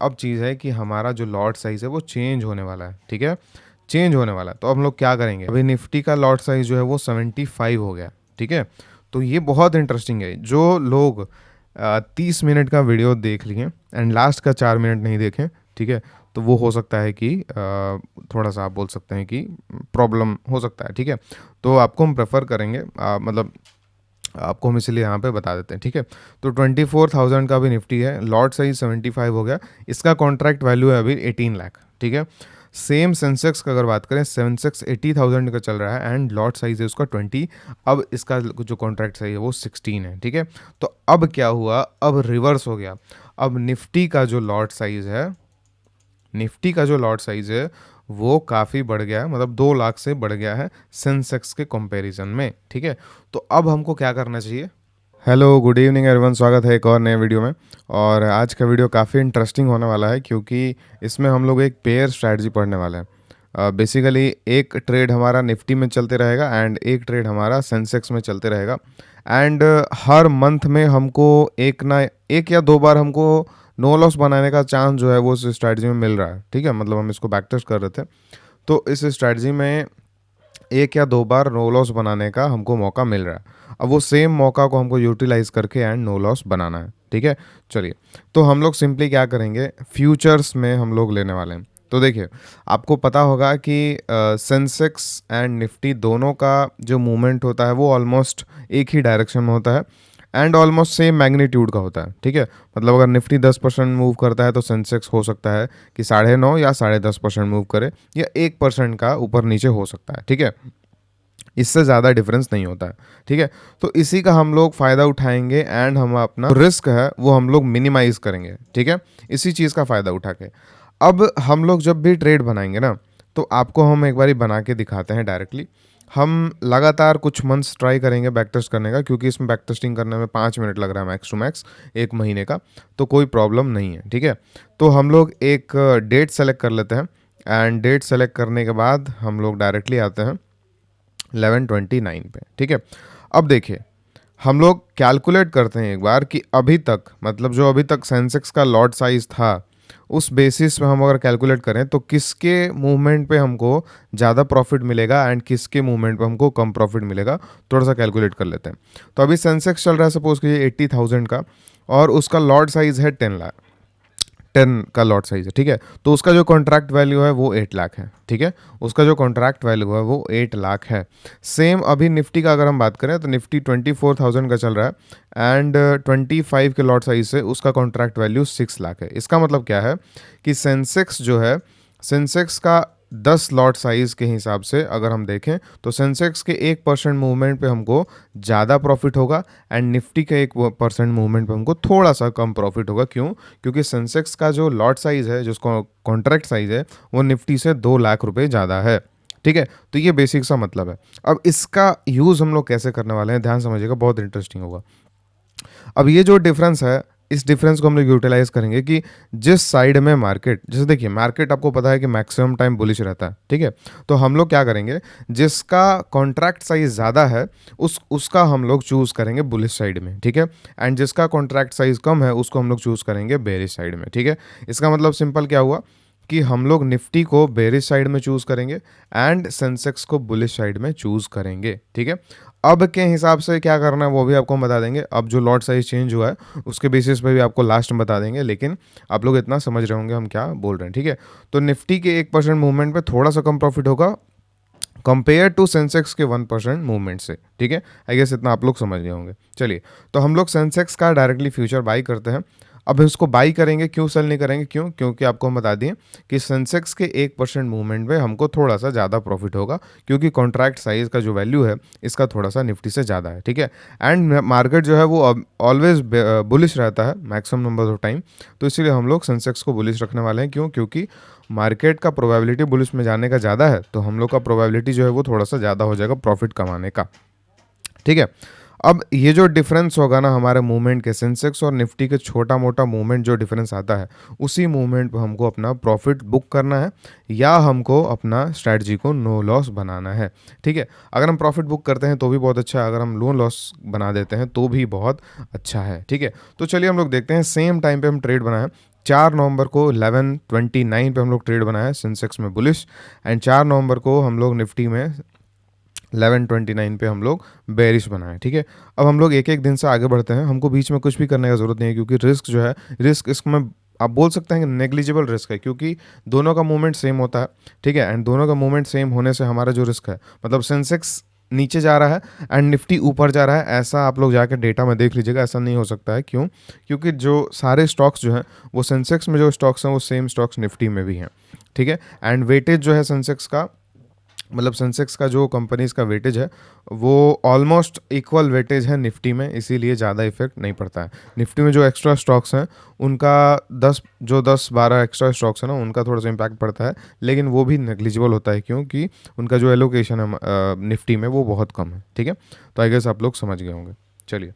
अब चीज़ है कि हमारा जो लॉट साइज़ है वो चेंज होने वाला है, ठीक है? चेंज होने वाला है, तो अब हम लोग क्या करेंगे? अभी निफ्टी का लॉट साइज़ जो है वो 75 हो गया, ठीक है? तो ये बहुत इंटरेस्टिंग है। जो लोग 30 मिनट का वीडियो देख लिए एंड लास्ट का 4 मिनट नहीं देखें, ठीक है? तो वो हो सकता है कि थोड़ा-सा आप बोल सकते हैं कि प्रॉब्लम हो सकता है, ठीक है? तो आपको हम प्रेफ़र करेंगे मतलब आपको हम इसलिए यहाँ पे बता देते हैं, ठीक है? तो 24,000 का भी निफ्टी है, लॉट साइज 75 हो गया, इसका कॉन्ट्रैक्ट वैल्यू है अभी 18 लाख, ठीक है? सेम सेंसेक्स का अगर बात करें, सेंसेक्स 80,000 का चल रहा है एंड लॉट साइज है उसका 20। अब इसका जो कॉन्ट्रैक्ट साइज है वो 16 है, ठीक है? तो अब क्या हुआ, अब रिवर्स हो गया। अब निफ्टी का जो लॉट साइज है वो काफ़ी बढ़ गया है, मतलब 2 लाख से बढ़ गया है सेंसेक्स के कंपैरिजन में, ठीक है? तो अब हमको क्या करना चाहिए? हेलो, गुड इवनिंग एवरीवन, स्वागत है एक और नए वीडियो में। और आज का वीडियो काफ़ी इंटरेस्टिंग होने वाला है क्योंकि इसमें हम लोग एक पेयर स्ट्रैटेजी पढ़ने वाले हैं। बेसिकली एक ट्रेड हमारा निफ्टी में चलते रहेगा एंड एक ट्रेड हमारा सेंसेक्स में चलते रहेगा। एंड हर मंथ में हमको एक या दो बार हमको नो लॉस बनाने का चांस जो है वो इस स्ट्रैटेजी में मिल रहा है, ठीक है? मतलब हम इसको बैक टेस्ट कर रहे थे, तो इस स्ट्रैटेजी में एक या दो बार नो लॉस बनाने का हमको मौका मिल रहा है। अब वो सेम मौका को हमको यूटिलाइज करके एंड नो लॉस बनाना है, ठीक है? चलिए, तो हम लोग सिंपली क्या करेंगे, फ्यूचर्स में हम लोग लेने वाले हैं। तो देखिए, आपको पता होगा कि सेंसेक्स एंड निफ्टी दोनों का जो मूवमेंट होता है वो ऑलमोस्ट एक ही डायरेक्शन में होता है एंड ऑलमोस्ट सेम मैग्नीट्यूड का होता है, ठीक है? मतलब अगर निफ्टी 10% मूव करता है तो सेंसेक्स हो सकता है कि 9.5 या 10.5% मूव करे, या 1% का ऊपर नीचे हो सकता है, ठीक है? इससे ज़्यादा डिफरेंस नहीं होता है, ठीक है? तो इसी का हम लोग फ़ायदा उठाएंगे एंड हम अपना रिस्क है वो हम लोग मिनिमाइज करेंगे, ठीक है? इसी चीज़ का फ़ायदा उठा के अब हम लोग जब भी ट्रेड बनाएंगे ना, तो आपको हम एक बारी बना के दिखाते हैं डायरेक्टली। हम लगातार कुछ मंथ्स ट्राई करेंगे बैक टेस्ट करने का, क्योंकि इसमें बैक टेस्टिंग करने में 5 मिनट लग रहा है मैक्स टू मैक्स, एक महीने का, तो कोई प्रॉब्लम नहीं है, ठीक है? तो हम लोग एक डेट सेलेक्ट कर लेते हैं एंड डेट सेलेक्ट करने के बाद हम लोग डायरेक्टली आते हैं 11:29 पे, ठीक है? अब देखिए, हम लोग कैलकुलेट करते हैं एक बार कि अभी तक, मतलब जो अभी तक सेंसेक्स का लॉट साइज था, उस बेसिस पे हम अगर कैलकुलेट करें तो किसके मूवमेंट पे हमको ज़्यादा प्रॉफिट मिलेगा एंड किसके मूवमेंट पे हमको कम प्रॉफिट मिलेगा, थोड़ा सा कैलकुलेट कर लेते हैं। तो अभी सेंसेक्स चल रहा है सपोज कीजिए 80,000 का, और उसका लॉट साइज है 10 लाख, 10 का लॉट साइज है, ठीक है? तो उसका जो कॉन्ट्रैक्ट वैल्यू है वो 8 लाख है, ठीक है? उसका जो कॉन्ट्रैक्ट वैल्यू है वो 8 लाख है। सेम अभी निफ्टी का अगर हम बात करें तो निफ्टी 24,000 का चल रहा है एंड 25 के लॉट साइज से उसका कॉन्ट्रैक्ट वैल्यू 6 लाख है। इसका मतलब क्या है कि सेंसेक्स जो है, सेंसेक्स का 10 लॉट साइज के हिसाब से अगर हम देखें तो सेंसेक्स के 1% मूवमेंट पे हमको ज़्यादा प्रॉफिट होगा एंड निफ्टी के 1% मूवमेंट पे हमको थोड़ा सा कम प्रॉफिट होगा। क्यों? क्योंकि सेंसेक्स का जो लॉट साइज है, जिसको कॉन्ट्रैक्ट साइज है, वो निफ्टी से 2 लाख रुपए ज़्यादा है, ठीक है? तो ये बेसिक सा मतलब है। अब इसका यूज़ हम लोग कैसे करने वाले हैं, ध्यान समझिएगा, बहुत इंटरेस्टिंग होगा। अब ये जो डिफरेंस है, इस डिफरेंस को हम लोग यूटिलाइज करेंगे कि जिस साइड में मार्केट, जैसे देखिए मार्केट आपको पता है कि मैक्सिमम टाइम बुलिश रहता है, ठीक है? तो हम लोग क्या करेंगे, जिसका कॉन्ट्रैक्ट साइज ज़्यादा है उसका हम लोग चूज़ करेंगे बुलिश साइड में, ठीक है? एंड जिसका कॉन्ट्रैक्ट साइज कम है उसको हम लोग चूज़ करेंगे बेरिश साइड में, ठीक है? इसका मतलब सिंपल क्या हुआ कि हम लोग निफ्टी को बेरिश साइड में चूज़ करेंगे एंड सेंसेक्स को बुलिश साइड में चूज़ करेंगे, ठीक है? अब के हिसाब से क्या करना है वो भी आपको हम बता देंगे। अब जो लॉट साइज चेंज हुआ है उसके बेसिस पे भी आपको लास्ट में बता देंगे, लेकिन आप लोग इतना समझ रहे होंगे हम क्या बोल रहे हैं, ठीक है? तो निफ्टी के 1% मूवमेंट पे थोड़ा सा कम प्रॉफिट होगा कंपेयर टू सेंसेक्स के 1% मूवमेंट से, ठीक है? आई गेस इतना आप लोग समझ गए होंगे। चलिए, तो हम लोग सेंसेक्स का डायरेक्टली फ्यूचर बाई करते हैं। अब इसको बाई करेंगे, क्यों सेल नहीं करेंगे? क्यों? क्योंकि आपको हम बता दिए कि सेंसेक्स के 1% मूवमेंट में हमको थोड़ा सा ज़्यादा प्रॉफिट होगा, क्योंकि कॉन्ट्रैक्ट साइज का जो वैल्यू है इसका थोड़ा सा निफ्टी से ज़्यादा है, ठीक है? एंड मार्केट जो है वो ऑलवेज बुलिश रहता है मैक्सिमम नंबर ऑफ टाइम, तो इसीलिए हम लोग सेंसेक्स को बुलिश रखने वाले हैं। क्यों? क्योंकि मार्केट का प्रोबेबिलिटी बुलिश में जाने का ज़्यादा है, तो हम लोग का प्रोबेबिलिटी जो है वो थोड़ा सा ज़्यादा हो जाएगा प्रॉफिट कमाने का, ठीक है? अब ये जो डिफरेंस होगा ना हमारे मूवमेंट के, सेंसेक्स और निफ्टी के छोटा मोटा मूवमेंट जो डिफरेंस आता है, उसी मूवमेंट पे हमको अपना प्रॉफिट बुक करना है या हमको अपना स्ट्रैटेजी को नो लॉस बनाना है, ठीक है? अगर हम प्रॉफिट बुक करते हैं तो भी बहुत अच्छा है, अगर हम नो लॉस बना देते हैं तो भी बहुत अच्छा है, ठीक है? तो चलिए हम लोग देखते हैं, सेम टाइम पे हम ट्रेड बनाए, 4 नवंबर को 11:29 पे हम लोग ट्रेड बनाया सेंसेक्स में बुलिश, एंड 4 नवंबर को हम लोग निफ्टी में 11:29 पे हम लोग बेरिश बनाए। ठीक है, अब हम लोग एक एक दिन से आगे बढ़ते हैं, हमको बीच में कुछ भी करने का ज़रूरत नहीं है, क्योंकि रिस्क जो है, रिस्क इसमें आप बोल सकते हैं कि नेग्लिजिबल रिस्क है, क्योंकि दोनों का मूवमेंट सेम होता है। ठीक है, एंड दोनों का मूवमेंट सेम होने से हमारा जो रिस्क है, मतलब सेंसेक्स नीचे जा रहा है एंड निफ्टी ऊपर जा रहा है, ऐसा आप लोग जाकर डेटा में देख लीजिएगा, ऐसा नहीं हो सकता है। क्यों? क्योंकि जो सारे स्टॉक्स जो हैं, वो सेंसेक्स में जो स्टॉक्स हैं वो सेम स्टॉक्स निफ्टी में भी हैं। ठीक है, एंड वेटेज जो है सेंसेक्स का, मतलब सेंसेक्स का जो कंपनीज का वेटेज है वो ऑलमोस्ट इक्वल वेटेज है निफ्टी में, इसीलिए ज़्यादा इफेक्ट नहीं पड़ता है। निफ्टी में जो एक्स्ट्रा स्टॉक्स हैं उनका 10-12 एक्स्ट्रा स्टॉक्स हैं ना, उनका थोड़ा सा इम्पैक्ट पड़ता है, लेकिन वो भी नेग्लिजिबल होता है, क्योंकि उनका जो एलोकेशन है निफ्टी में वो बहुत कम है। ठीक है, तो आई गेस आप लोग समझ गए होंगे। चलिए,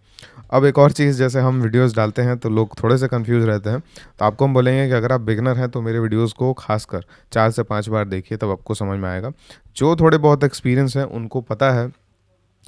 अब एक और चीज़, जैसे हम वीडियोस डालते हैं तो लोग थोड़े से कंफ्यूज रहते हैं, तो आपको हम बोलेंगे कि अगर आप बिगनर हैं तो मेरे वीडियोस को खासकर 4 से 5 बार देखिए, तब आपको समझ में आएगा। जो थोड़े बहुत एक्सपीरियंस हैं उनको पता है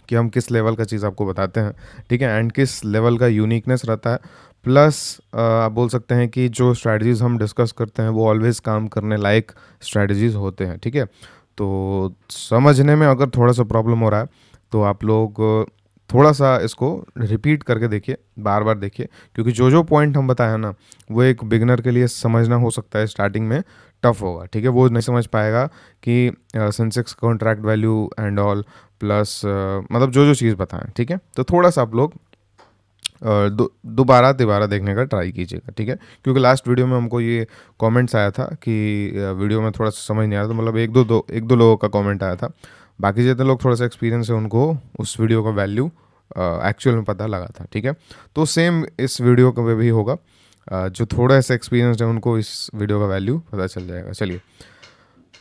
कि हम किस लेवल का चीज़ आपको बताते हैं। ठीक है, एंड किस लेवल का यूनिकनेस रहता है। प्लस आप बोल सकते हैं कि जो स्ट्रैटेजीज़ हम डिस्कस करते हैं वो ऑलवेज़ काम करने लायक स्ट्रैटेजीज़ होते हैं। ठीक है, तो समझने में अगर थोड़ा सा प्रॉब्लम हो रहा है तो आप लोग थोड़ा सा इसको रिपीट करके देखिए, बार बार देखिए, क्योंकि जो जो पॉइंट हम बताए ना वो एक बिगनर के लिए समझना हो सकता है स्टार्टिंग में टफ होगा। ठीक है, वो नहीं समझ पाएगा कि Sensex contract value and all, plus मतलब जो जो चीज़ बताएं। ठीक है, तो थोड़ा सा आप लोग दोबारा तिबारा देखने का ट्राई कीजिएगा। ठीक है, क्योंकि लास्ट वीडियो में हमको ये कमेंट्स आया था कि वीडियो में थोड़ा सा समझ नहीं आ रहा था, मतलब एक दो लोगों का कमेंट आया था। बाकी जितने लोग थोड़ा सा एक्सपीरियंस है उनको उस वीडियो का वैल्यू एक्चुअल में पता लगा था। ठीक है, तो सेम इस वीडियो का भी होगा, जो थोड़ा सा एक्सपीरियंस है उनको इस वीडियो का वैल्यू पता चल जाएगा। चलिए,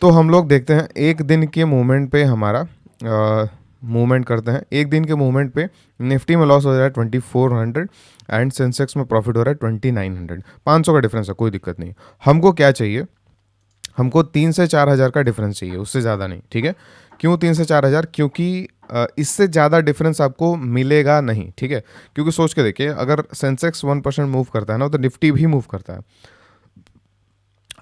तो हम लोग देखते हैं एक दिन के मूवमेंट पे हमारा मूवमेंट करते हैं। एक दिन के मूवमेंट पे निफ्टी में लॉस हो रहा है 2400 एंड सेंसेक्स में प्रॉफिट हो रहा है 2900। 500 का डिफरेंस है, कोई दिक्कत नहीं। हमको क्या चाहिए? हमको 3 से 4 हज़ार का डिफरेंस चाहिए, उससे ज़्यादा नहीं। ठीक है, क्यों 3 से 4 हज़ार? क्योंकि इससे ज़्यादा डिफरेंस आपको मिलेगा नहीं। ठीक है, क्योंकि सोच के देखिए, अगर सेंसेक्स 1% मूव करता है ना, तो निफ्टी भी मूव करता है।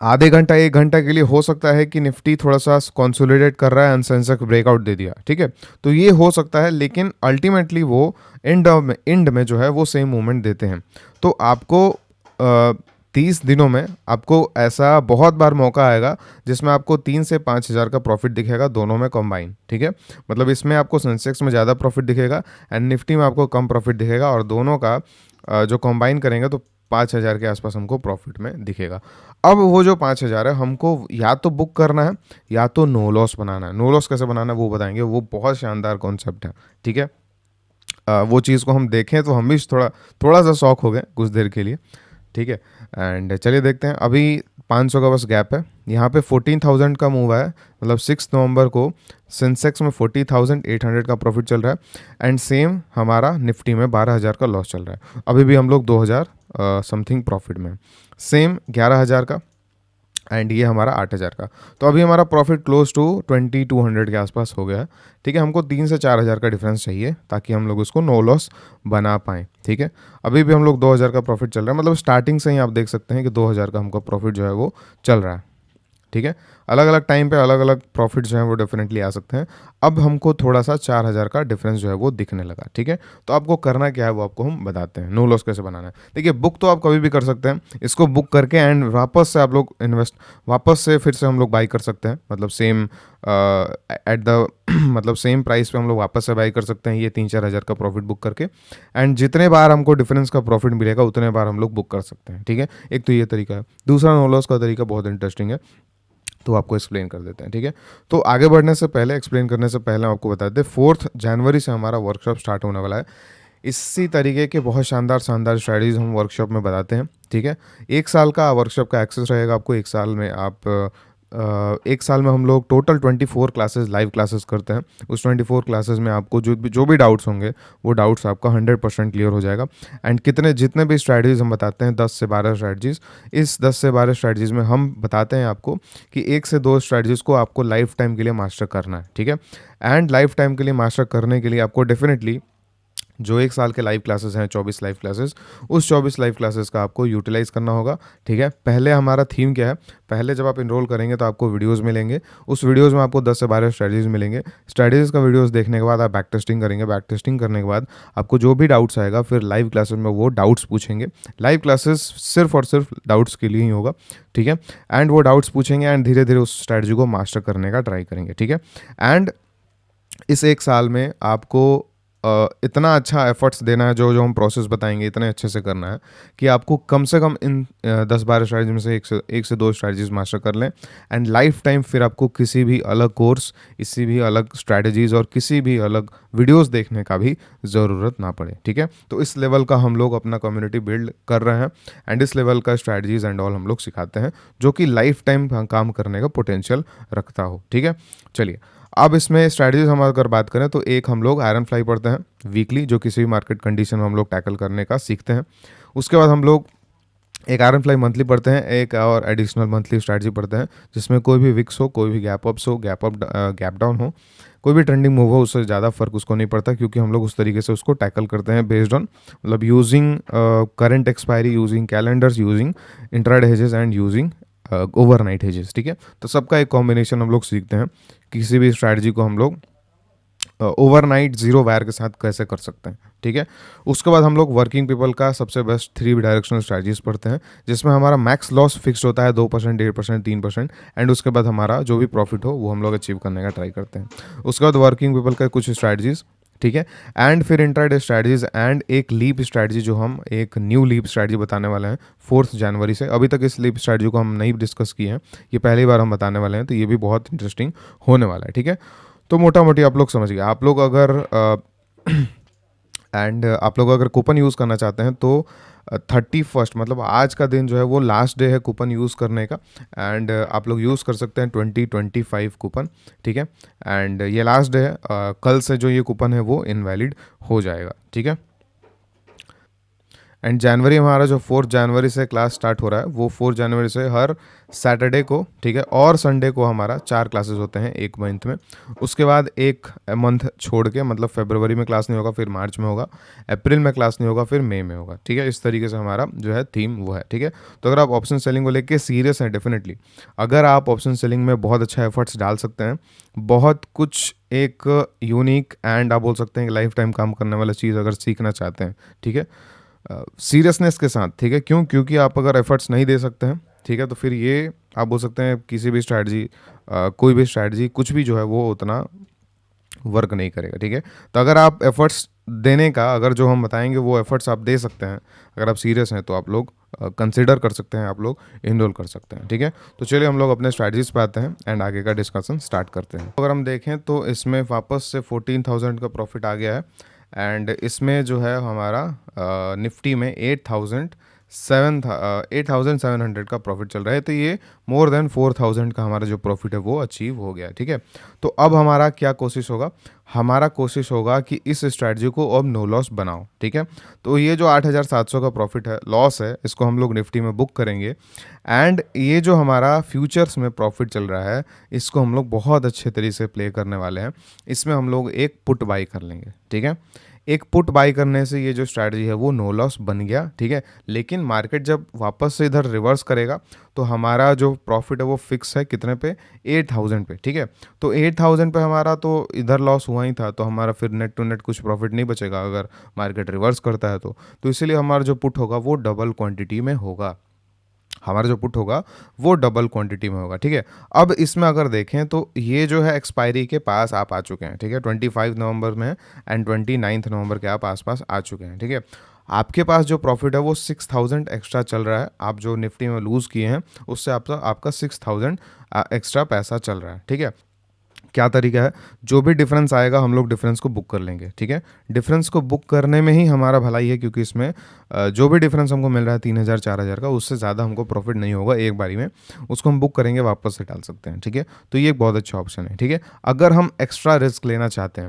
आधे घंटा 1 घंटा के लिए हो सकता है कि निफ्टी थोड़ा सा कंसोलिडेट कर रहा है एंड सेंसेक्स ब्रेकआउट दे दिया। ठीक है, तो ये हो सकता है, लेकिन अल्टीमेटली वो एंड में जो है वो सेम मूवमेंट देते हैं। तो आपको 30 दिनों में आपको ऐसा बहुत बार मौका आएगा जिसमें आपको 3 से 5 हज़ार का प्रॉफिट दिखेगा, दोनों में कॉम्बाइन। ठीक है, मतलब इसमें आपको सेंसेक्स में ज़्यादा प्रॉफिट दिखेगा एंड निफ्टी में आपको कम प्रॉफिट दिखेगा, और दोनों का जो कॉम्बाइन करेंगे तो 5 हज़ार के आसपास हमको प्रॉफिट में दिखेगा। अब वो जो 5 हज़ार है हमको या तो बुक करना है या तो नो लॉस बनाना है। नो लॉस कैसे बनाना है वो बताएंगे, वो बहुत शानदार कॉन्सेप्ट है। ठीक है, वो चीज़ को हम देखें तो हम भी थोड़ा सा शौक हो गए कुछ देर के लिए। ठीक है, एंड चलिए देखते हैं। अभी 500 का बस गैप है, यहाँ पे 14,000 का मूव है, मतलब 6 नवंबर को सेंसेक्स में 40,800 का प्रॉफिट चल रहा है एंड सेम हमारा निफ्टी में 12,000 का लॉस चल रहा है। अभी भी हम लोग 2,000 समथिंग प्रॉफिट में, सेम 11,000 का एंड ये हमारा 8,000 का। तो अभी हमारा प्रॉफिट क्लोज टू 2,200 के आसपास हो गया है। ठीक है, हमको 3 से 4 हज़ार का डिफरेंस चाहिए ताकि हम लोग उसको नो लॉस बना पाएँ। ठीक है, अभी भी हम लोग 2,000 का प्रॉफिट चल रहा है, मतलब स्टार्टिंग से ही आप देख सकते हैं कि 2,000 का हमको प्रॉफिट जो है वो चल रहा है। ठीक है, अलग अलग टाइम पे अलग अलग प्रॉफिट जो है वो डेफिनेटली आ सकते हैं। अब हमको थोड़ा सा 4,000 का डिफरेंस जो है वो दिखने लगा। ठीक है, तो आपको करना क्या है वो आपको हम बताते हैं, नो लॉस कैसे बनाना है। देखिए, बुक तो आप कभी भी कर सकते हैं, इसको बुक करके एंड वापस से आप लोग वापस से फिर से हम लोग बाई कर सकते हैं, मतलब सेम एट द मतलब सेम प्राइस पे हम लोग वापस से बाई कर सकते हैं, ये 3-4 हज़ार का प्रॉफिट बुक करके, एंड जितने बार हमको डिफरेंस का प्रॉफिट मिलेगा उतने बार हम लोग बुक कर सकते हैं। ठीक है, एक तो ये तरीका है। दूसरा नो लॉस का तरीका बहुत इंटरेस्टिंग है, तो आपको एक्सप्लेन कर देते हैं। ठीक है, तो आगे बढ़ने से पहले, एक्सप्लेन करने से पहले आपको बता दें, 4 जनवरी से हमारा वर्कशॉप स्टार्ट होने वाला है। इसी तरीके के बहुत शानदार शानदार स्ट्रैटेजीज हम वर्कशॉप में बताते हैं। ठीक है, 1 साल का वर्कशॉप का एक्सेस रहेगा आपको। 1 साल में हम लोग टोटल 24 क्लासेस, लाइव क्लासेस करते हैं। उस 24 क्लासेस में आपको जो भी डाउट्स होंगे वो डाउट्स आपका 100% क्लियर हो जाएगा। एंड जितने भी स्ट्रैटेजीज हम बताते हैं, 10 से 12 स्ट्रैटेजीज, इस 10 से 12 स्ट्रैटेजीज में हम बताते हैं आपको कि 1 से 2 स्ट्रैटेजीज को आपको लाइफ टाइम के लिए मास्टर करना है। ठीक है, एंड लाइफ टाइम के लिए मास्टर करने के लिए आपको डेफिनेटली जो 1 साल के लाइव क्लासेस हैं, 24 लाइव क्लासेस, उस 24 लाइव क्लासेस का आपको यूटिलाइज करना होगा। ठीक है, पहले हमारा थीम क्या है, पहले जब आप इनरोल करेंगे तो आपको वीडियोस मिलेंगे, उस वीडियोस में आपको 10 से 12 स्ट्रेटजीज मिलेंगे। स्ट्रेटजीज का वीडियोस देखने के बाद आप बैक टेस्टिंग करेंगे, बैक टेस्टिंग करने के बाद आपको जो भी डाउट्स आएगा फिर लाइव क्लासेस में वो डाउट्स पूछेंगे। लाइव क्लासेस सिर्फ और सिर्फ डाउट्स के लिए ही होगा। ठीक है, एंड वो डाउट्स पूछेंगे एंड धीरे धीरे उस स्ट्रेटजी को मास्टर करने का ट्राई करेंगे। ठीक है, एंड इस 1 साल में आपको इतना अच्छा एफर्ट्स देना है, जो जो हम प्रोसेस बताएंगे इतने अच्छे से करना है कि आपको कम से कम इन 10-12 स्ट्रैटेजी में से एक से दो स्ट्रैटेजीज मास्टर कर लें। एंड लाइफ टाइम फिर आपको किसी भी अलग कोर्स, किसी भी अलग स्ट्रैटेजीज और किसी भी अलग वीडियोस देखने का भी ज़रूरत ना पड़े। ठीक है, तो इस लेवल का हम लोग अपना कम्युनिटी बिल्ड कर रहे हैं एंड इस लेवल का स्ट्रैटेजीज एंड ऑल हम लोग सिखाते हैं जो कि लाइफ टाइम काम करने का पोटेंशियल रखता हो। ठीक है, चलिए अब इसमें स्ट्रैटेजीज हम अगर बात करें तो एक हम लोग आयरन फ्लाई पढ़ते हैं वीकली, जो किसी भी मार्केट कंडीशन में हम लोग टैकल करने का सीखते हैं। उसके बाद हम लोग एक आयरन फ्लाई मंथली पढ़ते हैं, एक और एडिशनल मंथली स्ट्रैटेजी पढ़ते हैं जिसमें कोई भी विक्स हो, कोई भी गैप अप्स हो, गैप अप गैप डाउन हो, कोई भी ट्रेंडिंग मूव हो, उससे ज़्यादा फर्क उसको नहीं पड़ता क्योंकि हम लोग उस तरीके से उसको टैकल करते हैं बेस्ड ऑन मतलब using current expiry, using calendars, using intraday hedges and using overnight hedges. ठीक है, तो सबका एक कॉम्बिनेशन हम लोग सीखते हैं, किसी भी स्ट्रैटेजी को हम लोग ओवरनाइट जीरो वायर के साथ कैसे कर सकते हैं। ठीक है, उसके बाद हम लोग वर्किंग पीपल का सबसे बेस्ट 3 डायरेक्शनल स्ट्रैटेजीज पढ़ते हैं जिसमें हमारा मैक्स लॉस फिक्स्ड होता है 2%, 1.5%, 3%, एंड उसके बाद हमारा जो भी प्रॉफिट हो वो हम लोग अचीव करने का ट्राई करते हैं। उसके बाद वर्किंग पीपल का कुछ स्ट्रैटेजीज, ठीक है, एंड फिर इंट्राडे स्ट्रैटेजीज एंड एक लीप स्ट्रैटेजी जो हम एक न्यू लीप स्ट्रैटेजी बताने वाले हैं 4 जनवरी से। अभी तक इस लीप स्ट्रैटेजी को हम नहीं डिस्कस किए हैं, ये पहली बार हम बताने वाले हैं, तो ये भी बहुत इंटरेस्टिंग होने वाला है। ठीक है, तो मोटा मोटी आप लोग समझ गए। आप लोग अगर आप लोग अगर कूपन यूज़ करना चाहते हैं तो 31 मतलब आज का दिन जो है वो लास्ट डे है कूपन यूज़ करने का, एंड आप लोग यूज़ कर सकते हैं 2025 कूपन। ठीक है, एंड ये लास्ट डे है, कल से जो ये कूपन है वो इनवैलिड हो जाएगा। ठीक है, एंड जनवरी हमारा जो 4 जनवरी से क्लास स्टार्ट हो रहा है वो 4 जनवरी से हर सैटरडे को, ठीक है, और संडे को हमारा 4 क्लासेस होते हैं एक मंथ में। उसके बाद एक मंथ छोड़ के मतलब फरवरी में क्लास नहीं होगा, फिर मार्च में होगा, अप्रैल में क्लास नहीं होगा, फिर मई में होगा। ठीक है, इस तरीके से हमारा जो है थीम वो है। ठीक है, तो अगर आप ऑप्शन सेलिंग को लेके सीरियस हैं, डेफिनेटली अगर आप ऑप्शन सेलिंग में बहुत अच्छा एफर्ट्स डाल सकते हैं, बहुत कुछ एक यूनिक एंड आप बोल सकते हैं कि लाइफ टाइम काम करने वाला चीज़ अगर सीखना चाहते हैं, ठीक है, सीरियसनेस के साथ, ठीक है, क्योंकि आप अगर एफर्ट्स नहीं दे सकते हैं, ठीक है, तो फिर ये आप बोल सकते हैं किसी भी स्ट्रैटेजी, कोई भी स्ट्रैटेजी, कुछ भी जो है वो उतना वर्क नहीं करेगा। ठीक है, तो अगर आप एफर्ट्स देने का, अगर जो हम बताएंगे वो एफर्ट्स आप दे सकते हैं, अगर आप सीरियस हैं तो आप लोग कंसिडर कर सकते हैं, आप लोग इनरोल कर सकते हैं। ठीक है, तो चलिए हम लोग अपने स्ट्रैटेजीज पे आते हैं एंड आगे का डिस्कशन स्टार्ट करते हैं। अगर हम देखें तो इसमें वापस से 14,000 का प्रॉफिट आ गया है एंड इसमें जो है हमारा निफ्टी में 8,700 का प्रॉफिट चल रहा है, तो ये मोर देन 4,000 का हमारा जो प्रॉफिट है वो अचीव हो गया। ठीक है, तो अब हमारा क्या कोशिश होगा, हमारा कोशिश होगा कि इस स्ट्रैटेजी को अब नो लॉस बनाओ। ठीक है, तो ये जो 8,700 का प्रॉफिट है, लॉस है, इसको हम लोग निफ्टी में बुक करेंगे एंड ये जो हमारा फ्यूचर्स में प्रॉफिट चल रहा है इसको हम लोग बहुत अच्छे तरीके से प्ले करने वाले हैं। इसमें हम लोग एक पुट बाई कर लेंगे। ठीक है, एक पुट बाई करने से ये जो स्ट्रैटेजी है वो नो लॉस बन गया। ठीक है, लेकिन मार्केट जब वापस से इधर रिवर्स करेगा तो हमारा जो प्रॉफिट है वो फिक्स है कितने पे, 8,000 पे। ठीक है, तो 8,000 पे हमारा तो इधर लॉस हुआ ही था, तो हमारा फिर नेट टू नेट कुछ प्रॉफिट नहीं बचेगा अगर मार्केट रिवर्स करता है तो इसीलिए हमारा जो पुट होगा वो डबल क्वांटिटी में होगा, हमारा जो पुट होगा वो डबल क्वांटिटी में होगा। ठीक है, अब इसमें अगर देखें तो ये जो है एक्सपायरी के पास आप आ चुके हैं। ठीक है, 25 नवंबर में एंड 29 नवंबर के आप आसपास आ चुके हैं। ठीक है, आपके पास जो प्रॉफिट है वो 6,000 एक्स्ट्रा चल रहा है, आप जो निफ्टी में लूज़ किए हैं उससे आपका 6,000 एक्स्ट्रा पैसा चल रहा है। ठीक है, क्या तरीका है, जो भी डिफरेंस आएगा हम लोग डिफरेंस को बुक कर लेंगे। ठीक है, डिफरेंस को बुक करने में ही हमारा भलाई है क्योंकि इसमें जो भी डिफरेंस हमको मिल रहा है 3,000 4,000 का, उससे ज़्यादा हमको प्रॉफिट नहीं होगा एक बारी में, उसको हम बुक करेंगे, वापस से डाल सकते हैं। ठीक है, तो ये एक बहुत अच्छा ऑप्शन है। ठीक है, अगर हम एक्स्ट्रा रिस्क लेना चाहते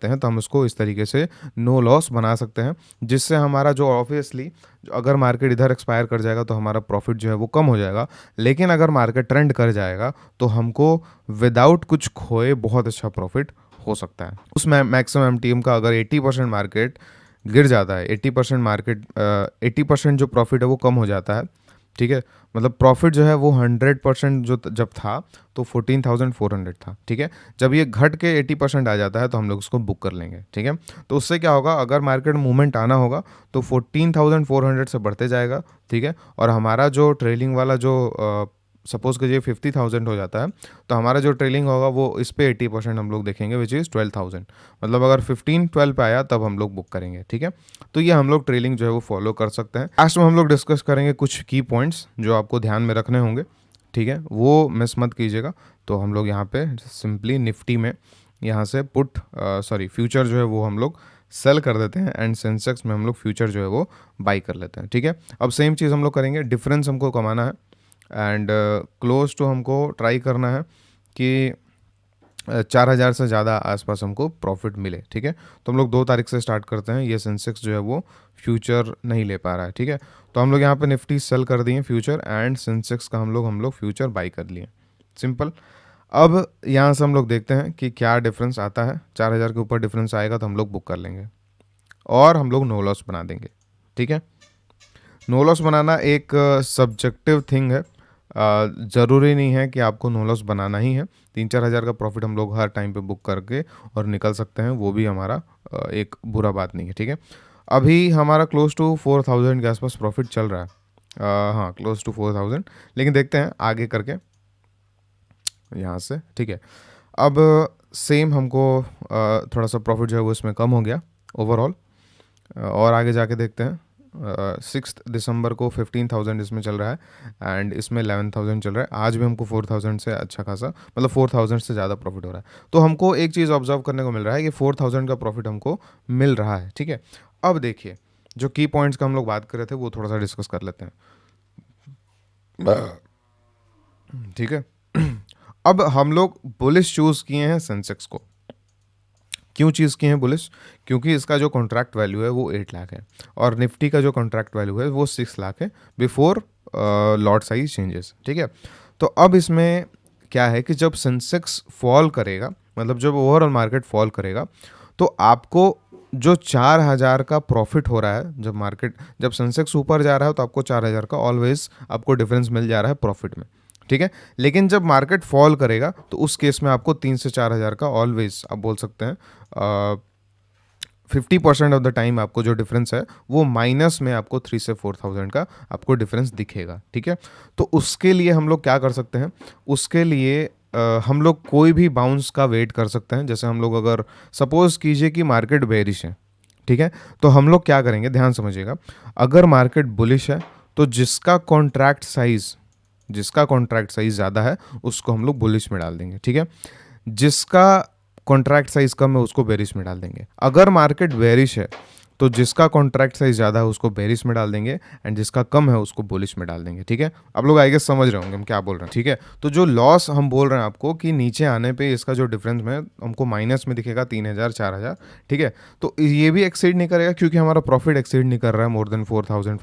हैं, तो हम उसको इस तरीके से नो लॉस बना सकते हैं, जिससे हमारा जो ऑब्वियसली अगर मार्केट इधर एक्सपायर कर जाएगा तो हमारा प्रॉफिट जो है वो कम हो जाएगा, लेकिन अगर मार्केट ट्रेंड कर जाएगा तो हमको विदाउट कुछ खोए बहुत अच्छा प्रॉफिट हो सकता है। उस मैक्सिमम एमटीएम का अगर 80% मार्केट गिर जाता है, 80% जो प्रॉफिट है वो कम हो जाता है, ठीक है, मतलब प्रॉफिट जो है वो 100% जो जब था तो 14,400 था, ठीक है, जब ये घट के 80% आ जाता है तो हम लोग उसको बुक कर लेंगे, ठीक है। तो उससे क्या होगा, अगर मार्केट मूवमेंट आना होगा तो 14,400 से बढ़ते जाएगा, ठीक है, और हमारा जो ट्रेलिंग वाला जो सपोज कीजिए 50,000 हो जाता है, तो हमारा जो ट्रेलिंग होगा वो इस पे 80% हम लोग देखेंगे, विच इज़ 12,000, मतलब अगर 15-12 पे आया तब हम लोग बुक करेंगे, ठीक है। तो ये हम लोग ट्रेलिंग जो है वो फॉलो कर सकते हैं। लास्ट में हम लोग डिस्कस करेंगे कुछ की पॉइंट्स जो आपको ध्यान में रखने होंगे, ठीक है, वो मिस मत कीजिएगा। तो हम लोग यहाँ पे सिंपली निफ्टी में यहाँ से फ्यूचर जो है वो हम लोग सेल कर देते हैं, एंड सेंसेक्स में हम लोग फ्यूचर जो है वो बाई कर लेते हैं, ठीक है। अब सेम चीज़ हम लोग करेंगे, डिफरेंस हमको कमाना है, एंड क्लोज टू हमको ट्राई करना है कि 4,000 से ज़्यादा आसपास हमको प्रॉफिट मिले, ठीक है। तो हम लोग 2 तारीख से स्टार्ट करते हैं। ये सेंसेक्स जो है वो फ्यूचर नहीं ले पा रहा है, ठीक है, तो हम लोग यहाँ पे निफ्टी सेल कर दिए फ्यूचर, एंड सेंसेक्स का हम लोग फ्यूचर बाई कर लिए, सिंपल। अब यहाँ से हम लोग देखते हैं कि क्या डिफरेंस आता है। 4,000 के ऊपर डिफरेंस आएगा तो हम लोग बुक कर लेंगे, और हम लोग नो लॉस बना देंगे, ठीक है। नो लॉस बनाना एक सब्जेक्टिव थिंग है, ज़रूरी नहीं है कि आपको नो लॉस बनाना ही है। 3-4 हज़ार का प्रॉफिट हम लोग हर टाइम पे बुक करके और निकल सकते हैं, वो भी हमारा एक बुरा बात नहीं है, ठीक है। अभी हमारा क्लोज टू 4,000 के आसपास प्रॉफिट चल रहा है, हाँ क्लोज टू 4,000, लेकिन देखते हैं आगे करके यहाँ से, ठीक है। अब सेम हमको थोड़ा सा प्रॉफिट जो है वो इसमें कम हो गया ओवरऑल, और आगे जाके देखते हैं। 6 दिसंबर को 15,000 इसमें चल रहा है, एंड इसमें 11,000 चल रहा है। आज भी हमको 4,000 से अच्छा खासा, मतलब 4,000 से ज़्यादा प्रॉफिट हो रहा है। तो हमको एक चीज़ ऑब्जर्व करने को मिल रहा है कि 4,000 का प्रॉफिट हमको मिल रहा है, ठीक है। अब देखिए, जो की पॉइंट्स का हम लोग बात कर रहे थे वो थोड़ा सा डिस्कस कर लेते हैं, ठीक है। अब हम लोग बुलिश चूज़ किए हैं सेंसेक्स को। क्यों चीज़ किए हैं बुलिश? क्योंकि इसका जो कॉन्ट्रैक्ट वैल्यू है वो 8 लाख है, और निफ्टी का जो कॉन्ट्रैक्ट वैल्यू है वो 6 लाख है बिफोर लॉट साइज चेंजेस, ठीक है। तो अब इसमें क्या है कि जब सेंसेक्स फॉल करेगा, मतलब जब ओवरऑल मार्केट फॉल करेगा, तो आपको जो 4,000 का प्रॉफिट हो रहा है, जब सेंसेक्स ऊपर जा रहा है तो आपको 4,000 का ऑलवेज आपको डिफरेंस मिल जा रहा है प्रॉफिट में, ठीक है। लेकिन जब मार्केट फॉल करेगा तो उस केस में आपको 3 से 4 हज़ार का ऑलवेज आप बोल सकते हैं 50% ऑफ द टाइम आपको जो डिफरेंस है वो माइनस में आपको 3 से 4,000 का आपको डिफरेंस दिखेगा, ठीक है। तो उसके लिए हम लोग क्या कर सकते हैं, उसके लिए हम लोग कोई भी बाउंस का वेट कर सकते हैं। जैसे हम लोग अगर सपोज कीजिए कि मार्केट बेरिश है, ठीक है, तो हम लोग क्या करेंगे, ध्यान समझिएगा। अगर मार्केट बुलिश है तो जिसका कॉन्ट्रैक्ट साइज ज़्यादा है उसको हम लोग बुलिश में डाल देंगे, ठीक है। जिसका कॉन्ट्रैक्ट साइज कम है उसको बेरिश में डाल देंगे। अगर मार्केट बेरिश है तो जिसका कॉन्ट्रैक्ट साइज ज़्यादा है उसको बेरिश में डाल देंगे, एंड जिसका कम है उसको बुलिश में डाल देंगे, ठीक है। आप लोग आई गेस समझ रहे होंगे हम क्या बोल रहे हैं, ठीक है। तो जो लॉस हम बोल रहे हैं आपको कि नीचे आने पे इसका जो डिफरेंस में हमको माइनस में दिखेगा 3,000 4,000, ठीक है। तो ये भी एक्सीड नहीं करेगा क्योंकि हमारा प्रॉफिट एक्सीड नहीं कर रहा है मोर देन 4,000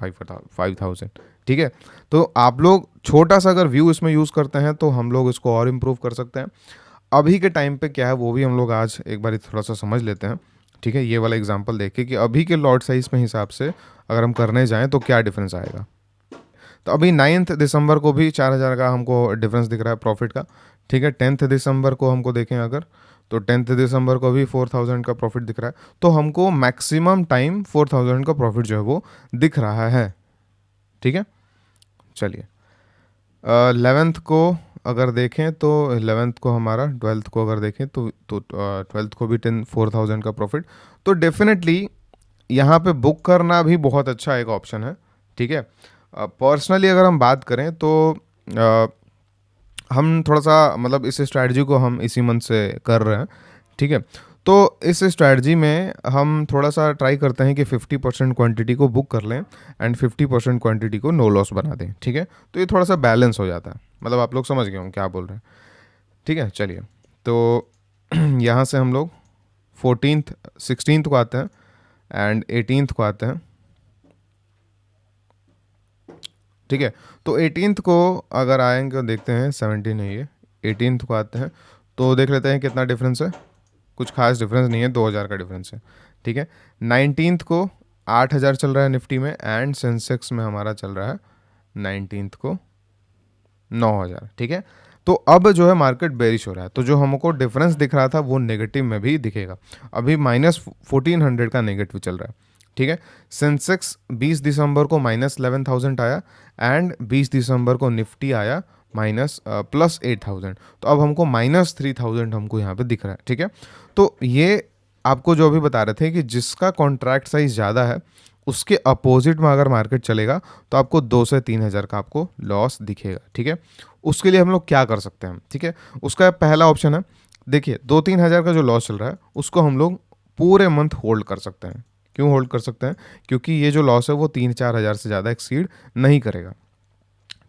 5,000, ठीक है। तो आप लोग छोटा सा अगर व्यू इसमें यूज़ करते हैं तो हम लोग इसको और इम्प्रूव कर सकते हैं। अभी के टाइम पे क्या है वो भी हम लोग आज एक बार थोड़ा सा समझ लेते हैं, ठीक है। ये वाला एग्जांपल देख के कि अभी के लॉट साइज में हिसाब से अगर हम करने जाएं तो क्या डिफरेंस आएगा। तो अभी 9 दिसंबर को भी 4,000 का हमको डिफरेंस दिख रहा है प्रॉफिट का, ठीक है। 10 दिसंबर को हमको देखें अगर, तो 10 दिसंबर को भी 4,000 का प्रॉफिट दिख रहा है। तो हमको मैक्सिमम टाइम 4,000 का प्रॉफिट जो है वो दिख रहा है, ठीक है। चलिए 11th को अगर देखें तो 11th को हमारा 12th को अगर देखें तो 12th को भी 4,000 का प्रॉफिट। तो डेफिनेटली यहाँ पे बुक करना भी बहुत अच्छा एक ऑप्शन है, ठीक है। पर्सनली अगर हम बात करें तो हम थोड़ा सा मतलब इस स्ट्रैटेजी को हम इसी मंथ से कर रहे हैं, ठीक है। तो इस स्ट्रैटेजी में हम थोड़ा सा ट्राई करते हैं कि 50% क्वांटिटी को बुक कर लें एंड 50% क्वांटिटी को नो लॉस बना दें, ठीक है। तो ये थोड़ा सा बैलेंस हो जाता है, मतलब आप लोग समझ गए होंगे क्या बोल रहे हैं, ठीक है। चलिए तो यहाँ से हम लोग 14th 16th को आते हैं एंड 18th को आते हैं, ठीक है। तो 18th को अगर आएंगे तो देखते हैं 17 है ये, 18th को आते हैं तो देख लेते हैं कितना डिफरेंस है। कुछ खास डिफरेंस नहीं है, 2000 का डिफरेंस है, ठीक है। 19th को 8000 चल रहा है निफ्टी में, एंड सेंसेक्स में हमारा चल रहा है 19th को 9000, ठीक है। तो अब जो है मार्केट बेरिश हो रहा है, तो जो हमको डिफरेंस दिख रहा था वो नेगेटिव में भी दिखेगा। अभी -1400 का नेगेटिव चल रहा है, ठीक है। सेंसेक्स 20 दिसंबर को -11,000 आया, एंड 20 दिसंबर को निफ्टी आया +8,000। तो अब हमको -3,000 हमको यहाँ पे दिख रहा है, ठीक है। तो ये आपको जो अभी बता रहे थे कि जिसका कॉन्ट्रैक्ट साइज ज़्यादा है उसके अपोजिट में अगर मार्केट चलेगा तो आपको 2 से 3,000 का आपको लॉस दिखेगा, ठीक है। उसके लिए हम लोग क्या कर सकते हैं, ठीक है। उसका पहला ऑप्शन है, देखिए 2-3 हज़ार का जो लॉस चल रहा है उसको हम लोग पूरे मंथ होल्ड कर सकते हैं। क्यों होल्ड कर सकते हैं? क्योंकि ये जो लॉस है वो 3-4 हज़ार से ज़्यादा एक्सीड नहीं करेगा,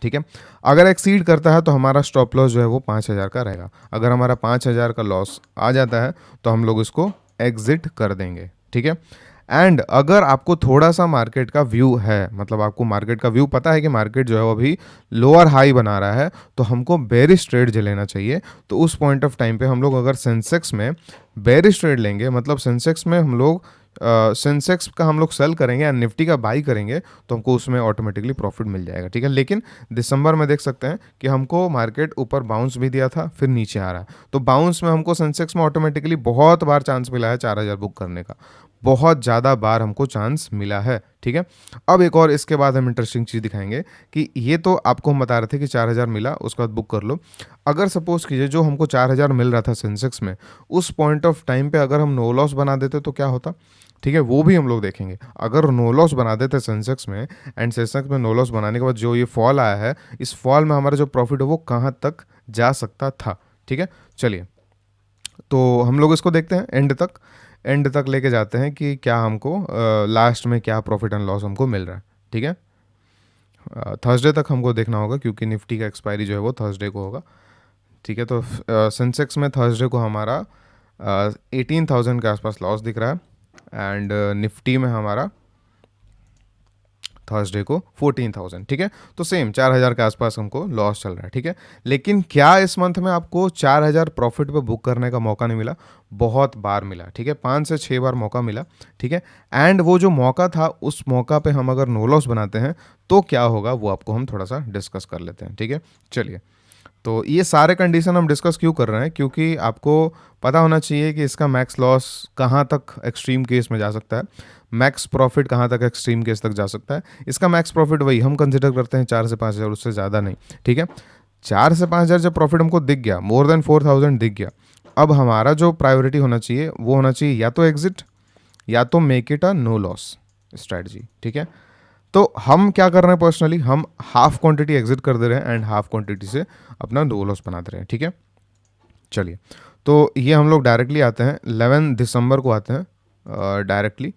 ठीक है। अगर एक्सीड करता है तो हमारा स्टॉप लॉस जो है वो 5,000 का रहेगा। अगर हमारा 5,000 का लॉस आ जाता है तो हम लोग इसको एग्जिट कर देंगे, ठीक है। एंड अगर आपको थोड़ा सा मार्केट का व्यू है, मतलब आपको मार्केट का व्यू पता है कि मार्केट जो है वो अभी लोअर हाई बना रहा है, तो हमको बेरिश ट्रेड लेना चाहिए। तो उस पॉइंट ऑफ टाइम पे हम लोग अगर सेंसेक्स में बेरिश ट्रेड लेंगे, मतलब सेंसेक्स में हम लोग सेंसेक्स का हम लोग सेल करेंगे या निफ्टी का बाई करेंगे, तो हमको उसमें ऑटोमेटिकली प्रॉफिट मिल जाएगा, ठीक है। लेकिन दिसंबर में देख सकते हैं कि हमको मार्केट ऊपर बाउंस भी दिया था, फिर नीचे आ रहा है। तो बाउंस में हमको सेंसेक्स में ऑटोमेटिकली बहुत बार चांस मिला है 4,000 बुक करने का, बहुत ज़्यादा बार हमको चांस मिला है, ठीक है। अब एक और इसके बाद हम इंटरेस्टिंग चीज़ दिखाएंगे कि ये तो आपको हम बता रहे थे कि 4,000 मिला, उसके बाद बुक कर लो। अगर सपोज कीजिए जो हमको 4,000 मिल रहा था सेंसेक्स में, उस पॉइंट ऑफ टाइम पे अगर हम नो लॉस बना देते तो क्या होता, ठीक है, वो भी हम लोग देखेंगे। अगर नो लॉस बना देते सेंसेक्स में, एंड सेंसेक्स में नो लॉस बनाने के बाद जो ये फॉल आया है, इस फॉल में हमारा जो प्रॉफिट है वो कहाँ तक जा सकता था, ठीक है। चलिए, तो हम लोग इसको देखते हैं एंड तक लेके जाते हैं कि क्या हमको लास्ट में क्या प्रॉफिट एंड लॉस हमको मिल रहा है, ठीक है। थर्सडे तक हमको देखना होगा क्योंकि निफ्टी का एक्सपायरी जो है वो थर्सडे को होगा, ठीक है। तो सेंसेक्स में थर्सडे को हमारा 18,000 के आसपास लॉस दिख रहा है, एंड निफ्टी में हमारा थर्सडे को 14,000, ठीक है। तो सेम 4,000 के आसपास हमको लॉस चल रहा है, ठीक है। लेकिन क्या इस मंथ में आपको 4,000 प्रॉफिट पे बुक करने का मौका नहीं मिला? बहुत बार मिला, ठीक है, 5 से 6 बार मौका मिला, ठीक है। एंड वो जो मौका था उस मौका पे हम अगर नो लॉस बनाते हैं तो क्या होगा वो आपको हम थोड़ा सा डिस्कस कर लेते हैं, ठीक है। चलिए, तो ये सारे कंडीशन हम डिस्कस क्यों कर रहे हैं? क्योंकि आपको पता होना चाहिए कि इसका मैक्स लॉस कहाँ तक एक्सट्रीम केस में जा सकता है, मैक्स प्रॉफिट कहाँ तक एक्सट्रीम केस तक जा सकता है। इसका मैक्स प्रॉफिट वही हम कंसिडर करते हैं 4 से 5,000, उससे ज़्यादा नहीं, ठीक है। 4 से 5,000 जब प्रॉफिट हमको दिख गया, मोर देन 4,000 दिख गया, अब हमारा जो प्रायोरिटी होना चाहिए वो होना चाहिए या तो एग्जिट या तो make it a no loss strategy, ठीक है। तो हम क्या कर रहे हैं पर्सनली, हम हाफ क्वांटिटी एग्जिट कर दे रहे हैं एंड हाफ क्वांटिटी से अपना नो लॉस बना दे रहे हैं, ठीक है। चलिए, तो ये हम लोग डायरेक्टली आते हैं 11 दिसंबर को आते हैं डायरेक्टली,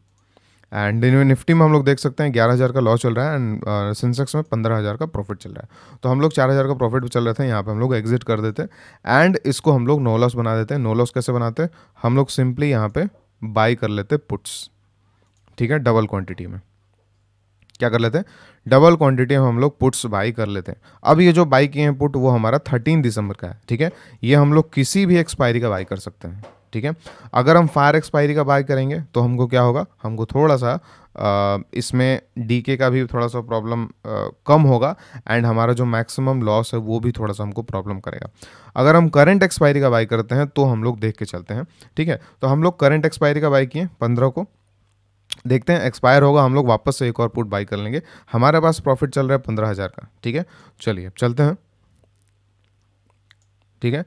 एंड निफ्टी में हम लोग देख सकते हैं 11,000 का लॉस चल रहा है, एंड सेंसेक्स में 15,000 का प्रॉफिट चल रहा है। तो हम लोग 4,000 का प्रॉफिट चल रहे थे, यहाँ पे हम लोग एग्जिट कर देते हैं एंड इसको हम लोग नो लॉस बना देते हैं। नो लॉस कैसे बनाते हैं? हम लोग सिंपली यहाँ पे बाई कर लेते पुट्स, ठीक है, डबल क्वांटिटी में। क्या कर लेते हैं? डबल क्वांटिटी में हम लोग पुट्स बाई कर लेते हैं। अब ये जो बाई किए हैं पुट वो हमारा 13 दिसंबर का है, ठीक है। ये हम लोग किसी भी एक्सपायरी का बाई कर सकते हैं, ठीक है। अगर हम फायर एक्सपायरी का बाई करेंगे तो हमको क्या होगा, हमको थोड़ा सा इसमें डीके का भी थोड़ा सा प्रॉब्लम कम होगा, एंड हमारा जो मैक्सिमम लॉस है वो भी थोड़ा सा हमको प्रॉब्लम करेगा। अगर हम करंट एक्सपायरी का बाई करते हैं तो हम लोग देख के चलते हैं, ठीक है। तो हम लोग करंट एक्सपायरी का बाई किए 15 को, देखते हैं एक्सपायर होगा, हम लोग वापस से एक और पुट बाई कर लेंगे। हमारे पास प्रॉफिट चल रहा है 15,000 का, ठीक है। चलिए अब चलते हैं, ठीक है,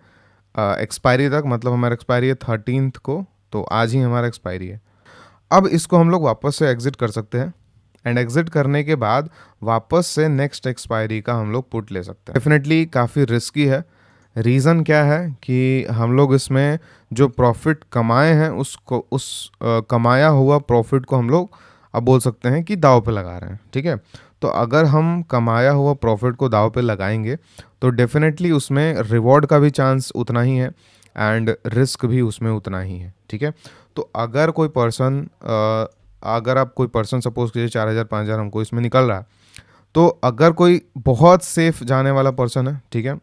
एक्सपायरी तक, मतलब हमारा एक्सपायरी है 13 को, तो आज ही हमारा एक्सपायरी है। अब इसको हम लोग वापस से एग्जिट कर सकते हैं, एंड एग्जिट करने के बाद वापस से नेक्स्ट एक्सपायरी का हम लोग पुट ले सकते हैं। डेफिनेटली काफ़ी रिस्की है। रीज़न क्या है कि हम लोग इसमें जो प्रॉफिट कमाए हैं उसको कमाया हुआ प्रॉफिट को हम लोग अब बोल सकते हैं कि दाव पे लगा रहे हैं, ठीक है। तो अगर हम कमाया हुआ प्रॉफिट को दाव पे लगाएंगे तो डेफिनेटली उसमें रिवॉर्ड का भी चांस उतना ही है एंड रिस्क भी उसमें उतना ही है, ठीक है। तो अगर कोई पर्सन अगर आप कोई पर्सन सपोज कीजिए 4,000 5,000 हमको इसमें निकल रहा है, तो अगर कोई बहुत सेफ जाने वाला पर्सन है, ठीक है,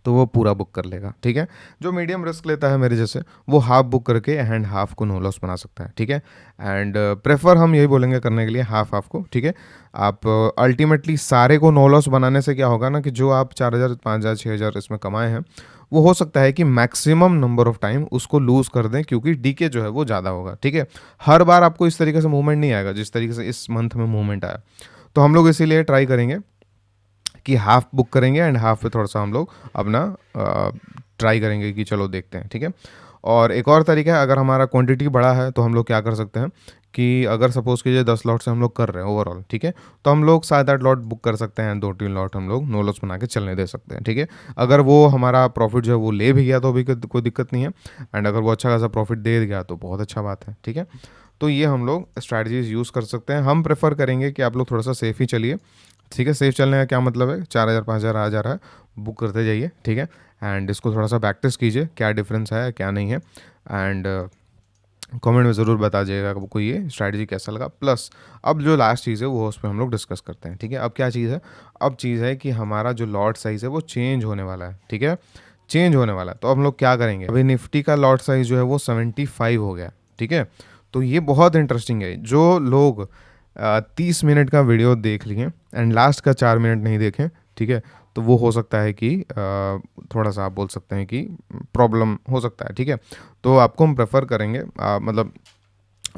तो वो पूरा बुक कर लेगा, ठीक है। जो मीडियम रिस्क लेता है मेरे जैसे, वो हाफ बुक करके एंड हाफ को नो लॉस बना सकता है, ठीक है। एंड प्रेफर हम यही बोलेंगे करने के लिए हाफ हाफ को, ठीक है। आप अल्टीमेटली सारे को नो लॉस बनाने से क्या होगा ना कि जो आप 4,000 5,000 6,000 इसमें कमाए हैं, वो हो सकता है कि मैक्सिमम नंबर ऑफ टाइम उसको लूज कर दें, क्योंकि डीके जो है वो ज़्यादा होगा, ठीक है। हर बार आपको इस तरीके से मूवमेंट नहीं आएगा जिस तरीके से इस मंथ में मूवमेंट आया। तो हम लोग इसीलिए ट्राई करेंगे कि हाफ बुक करेंगे एंड हाफ पे थोड़ा सा हम लोग अपना ट्राई करेंगे कि चलो देखते हैं, ठीक है। और एक और तरीका है, अगर हमारा क्वांटिटी बड़ा है तो हम लोग क्या कर सकते हैं कि अगर सपोज कीजिए 10 लॉट से हम लोग कर रहे हैं ओवरऑल, ठीक है, तो हम लोग 7-8 लॉट बुक कर सकते हैं, 2-3 लॉट हम लोग नो लॉस बना के चलने दे सकते हैं, ठीक है। अगर वो हमारा प्रॉफिट जो है वो ले भी गया तो भी कोई दिक्कत नहीं है, एंड अगर वो अच्छा खासा प्रॉफिट दे गया तो बहुत अच्छा बात है, ठीक है। तो ये हम लोग स्ट्रैटेजीज यूज़ कर सकते हैं। हम प्रेफर करेंगे कि आप लोग थोड़ा सा सेफ ही चलिए, ठीक है। सेफ चलने का क्या मतलब है, 4,000 5,000 आ जा रहा है, बुक करते जाइए, ठीक है। एंड इसको थोड़ा सा प्रैक्टिस कीजिए, क्या डिफरेंस है क्या नहीं है, एंड कमेंट में ज़रूर बता जाइएगा आपको ये स्ट्रैटेजी कैसा लगा। प्लस अब जो लास्ट चीज़ है वो उस पर हम लोग डिस्कस करते हैं, ठीक है। अब क्या चीज़ है, अब चीज़ है कि हमारा जो लॉट साइज़ है वो चेंज होने वाला है, ठीक है, चेंज होने वाला है। तो हम लोग क्या करेंगे, अभी निफ्टी का लॉट साइज़ जो है वो 75 हो गया, ठीक है। तो ये बहुत इंटरेस्टिंग है। जो लोग 30 मिनट का वीडियो देख लिए एंड लास्ट का 4 मिनट नहीं देखें, ठीक है, तो वो हो सकता है कि थोड़ा सा आप बोल सकते हैं कि प्रॉब्लम हो सकता है, ठीक है। तो आपको हम प्रेफर करेंगे, मतलब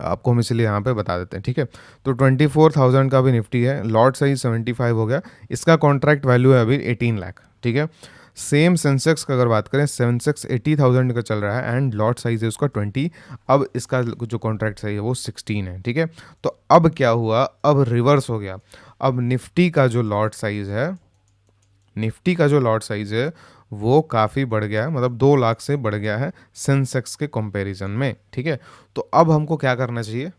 आपको हम इसलिए यहाँ पे बता देते हैं, ठीक है। तो 24,000 का भी निफ्टी है, लॉट साइज 75 हो गया, इसका कॉन्ट्रैक्ट वैल्यू है अभी 18 लाख, ठीक है। सेम सेंसेक्स का अगर बात करें, सेंसेक्स 80,000 का चल रहा है एंड लॉट साइज है उसका 20, अब इसका जो कॉन्ट्रैक्ट साइज है वो 16 है, ठीक है। तो अब क्या हुआ, अब रिवर्स हो गया। अब निफ्टी का जो लॉट साइज है, निफ्टी का जो लॉट साइज है वो काफ़ी बढ़ गया है, मतलब 2 लाख से बढ़ गया है सेंसेक्स के कंपैरिजन में, ठीक है। तो अब हमको क्या करना चाहिए,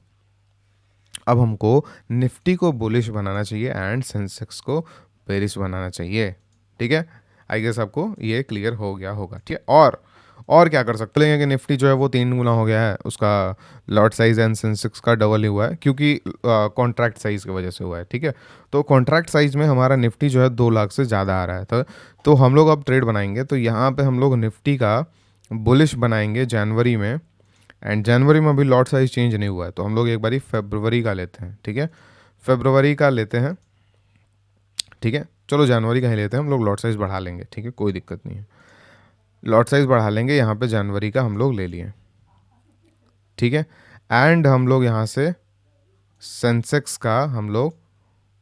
अब हमको निफ्टी को बुलिश बनाना चाहिए एंड सेंसेक्स को बेरिश बनाना चाहिए, ठीक है। आई गेस आपको ये क्लियर हो गया होगा, ठीक है। और क्या कर सकते हैं कि निफ्टी जो है वो 3 गुना हो गया है, उसका लॉट साइज एंड सेंसेक्स का डबल ही हुआ है, क्योंकि कॉन्ट्रैक्ट साइज की वजह से हुआ है, ठीक है। तो कॉन्ट्रैक्ट साइज में हमारा निफ्टी जो है 2 लाख से ज़्यादा आ रहा है, तो हम लोग अब ट्रेड बनाएंगे, तो यहाँ पे हम लोग निफ्टी का बुलिश बनाएंगे जनवरी में, एंड जनवरी में अभी लॉट साइज चेंज नहीं हुआ है, तो हम लोग एक बारी फरवरी का लेते हैं, ठीक है। फरवरी का लेते हैं, ठीक है। चलो जनवरी का ही लेते हैं, हम लोग लॉट साइज बढ़ा लेंगे, ठीक है, कोई दिक्कत नहीं है। लॉट साइज बढ़ा लेंगे, यहाँ पे जनवरी का हम लोग ले लिए, ठीक है। एंड हम लोग यहाँ से सेंसेक्स का हम लोग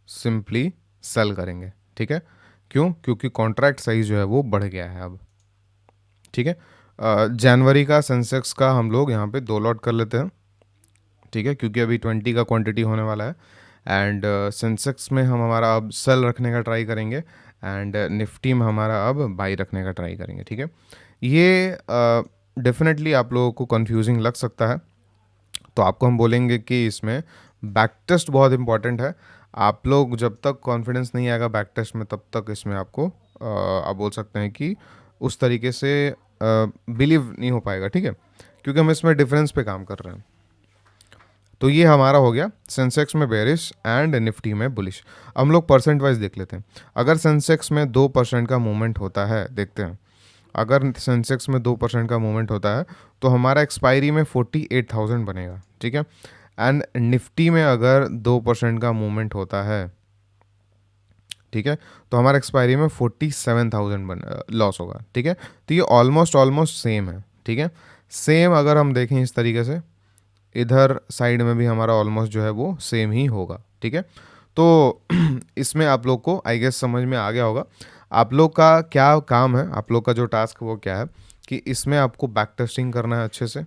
सिंपली सेल करेंगे, ठीक है। क्यों, क्योंकि कॉन्ट्रैक्ट साइज जो है वो बढ़ गया है अब, ठीक है। जनवरी का सेंसेक्स का हम लोग यहाँ पे 2 लॉट कर लेते हैं, ठीक है, क्योंकि अभी 20 का क्वांटिटी होने वाला है। एंड सेंसेक्स में हम हमारा अब सेल रखने का ट्राई करेंगे, एंड निफ्टी में हमारा अब बाई रखने का ट्राई करेंगे, ठीक है। ये डेफिनेटली आप लोगों को कंफ्यूजिंग लग सकता है, तो आपको हम बोलेंगे कि इसमें बैक टेस्ट बहुत इंपॉर्टेंट है। आप लोग जब तक कॉन्फिडेंस नहीं आएगा बैक टेस्ट में, तब तक इसमें आपको आप बोल सकते हैं कि उस तरीके से बिलीव नहीं हो पाएगा, ठीक है, क्योंकि हम इसमें डिफरेंस पे काम कर रहे हैं। तो ये हमारा हो गया सेंसेक्स में बेरिश एंड निफ्टी में बुलिश। हम लोग परसेंट वाइज देख लेते हैं। अगर सेंसेक्स में 2% का मूवमेंट होता है, देखते हैं, अगर सेंसेक्स में 2% का मूवमेंट होता है तो हमारा एक्सपायरी में 48,000 बनेगा, ठीक है। एंड निफ्टी में अगर 2% का मूवमेंट होता है, ठीक है, तो हमारा एक्सपायरी में 47,000 लॉस होगा, ठीक है। तो ये ऑलमोस्ट सेम है, ठीक है। सेम अगर हम देखें इस तरीके से, इधर साइड में भी हमारा ऑलमोस्ट जो है वो सेम ही होगा, ठीक है। तो इसमें आप लोग को आई गेस समझ में आ गया होगा। आप लोग का क्या काम है, आप लोग का जो टास्क है वो क्या है कि इसमें आपको बैक टेस्टिंग करना है अच्छे से,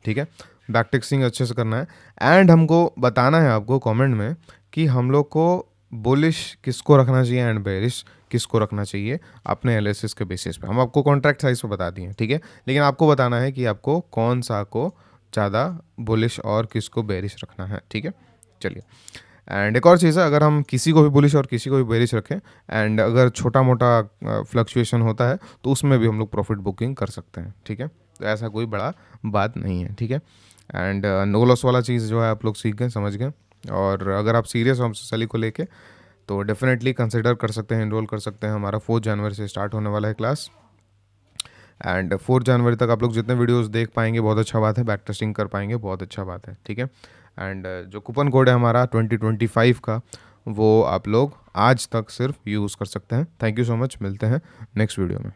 ठीक है, बैक टेस्टिंग अच्छे से करना है। एंड हमको बताना है आपको कमेंट में कि हम लोग को बुलिश किसको रखना चाहिए एंड बेरिश किसको रखना चाहिए अपने एनालिसिस के बेसिस पे। हम आपको कॉन्ट्रैक्ट साइज पे बता दिए, ठीक है, लेकिन आपको बताना है कि आपको कौन सा को ज़्यादा बुलिश और किसको बेरिश रखना है, ठीक है। चलिए, एंड एक और चीज़ है, अगर हम किसी को भी बुलिश और किसी को भी बेरिश रखें एंड अगर छोटा मोटा फ्लक्चुएशन होता है तो उसमें भी हम लोग प्रॉफिट बुकिंग कर सकते हैं, ठीक है। तो ऐसा कोई बड़ा बात नहीं है, ठीक है। एंड नो लॉस वाला चीज़ जो है आप लोग सीख गए, समझ गए, और अगर आप सीरियस हो हमसे सली को लेके तो डेफिनेटली कंसिडर कर सकते हैं, इनरोल कर सकते हैं। हमारा 4 जनवरी से स्टार्ट होने वाला है क्लास, एंड 4 जनवरी तक आप लोग जितने वीडियोस देख पाएंगे बहुत अच्छा बात है, बैक टेस्टिंग कर पाएंगे बहुत अच्छा बात है, ठीक है। एंड जो कूपन कोड है हमारा 2025 का, वो आप लोग आज तक सिर्फ यूज़ कर सकते हैं। थैंक यू सो मच, मिलते हैं नेक्स्ट वीडियो में।